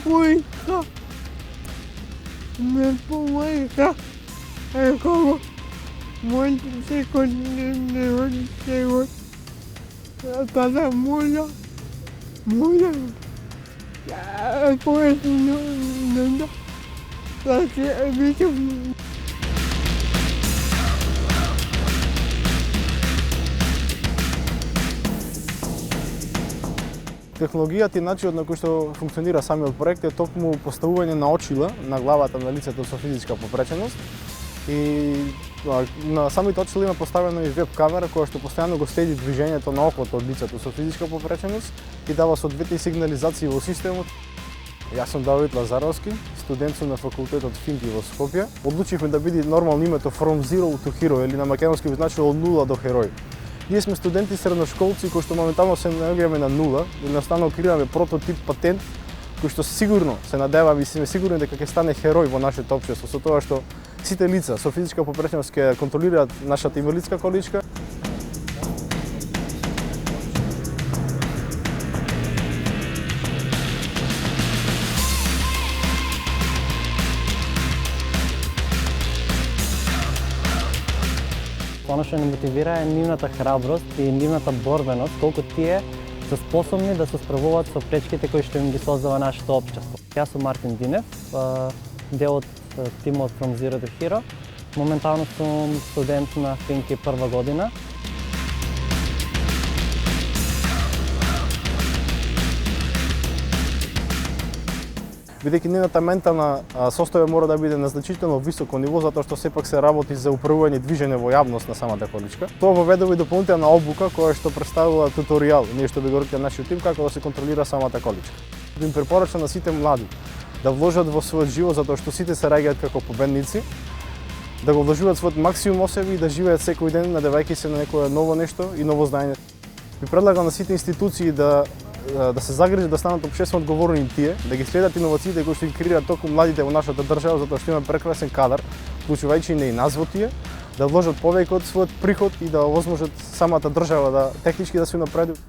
Войка ме помагаха како моите секојдневен живот. Тада моля, поедно да се видим. Технологијата и начинот на кој што функционира самиот проект е токму поставување на очила на главата на лицето со физичка попреченост. И на самите очила има поставена и веб камера која што постојано го следи движењето на окото од лицето со физичка попреченост и дава соодветни сигнализации во системот. Јас сум Давид Лазаровски, студент сум на факултетот ФИНКИ во Скопје. Одлучивме да биде нормално името From Zero to Hero или на македонски би значило од нула до херој. Ние сме студенти средношколци кои што моментално се наоѓаме на нула, едноставно креираме прототип патент кој што сигурно се надеваме и сме сигурни дека ќе стане херој во нашето општество со тоа што сите лица со физичка попреченост ќе контролираат нашата инвалидска количка. Оно што ни мотивира е нивната храброст и нивната борбеност, колку тие се способни да се справуваат со пречките кои што им ги создава нашето општество. Јас сум Мартин Динев, дел од тимот From Zero to Hero. Моментално сум студент на ФИНКИ прва година. Бидејќи нивната ментална состојба мора да биде на значително високо ниво, затоа што сепак се работи за управување движење во јавност на самата количка. Тоа воведува и дополнителна обука која што представува туторијал, ние што би го рекли на нашиот тим како да се контролира самата количка. Им препорачам на сите млади да вложат во својот живот затоа што сите се раѓаат како победници, да го вложуваат својот максимум во себе и да живеат секој ден надевајќи се на некое ново нешто и ново знаење. Би предлагал на сите институции да се загрижат да станат општествено одговорни тие, да ги следат иновациите кои што ги креираат токму младите во нашата држава, затоа што има прекрасен кадар, вклучувајќи и нас во тие, да вложат повеќе од својот приход и да овозможат самата држава да технички да се напредува.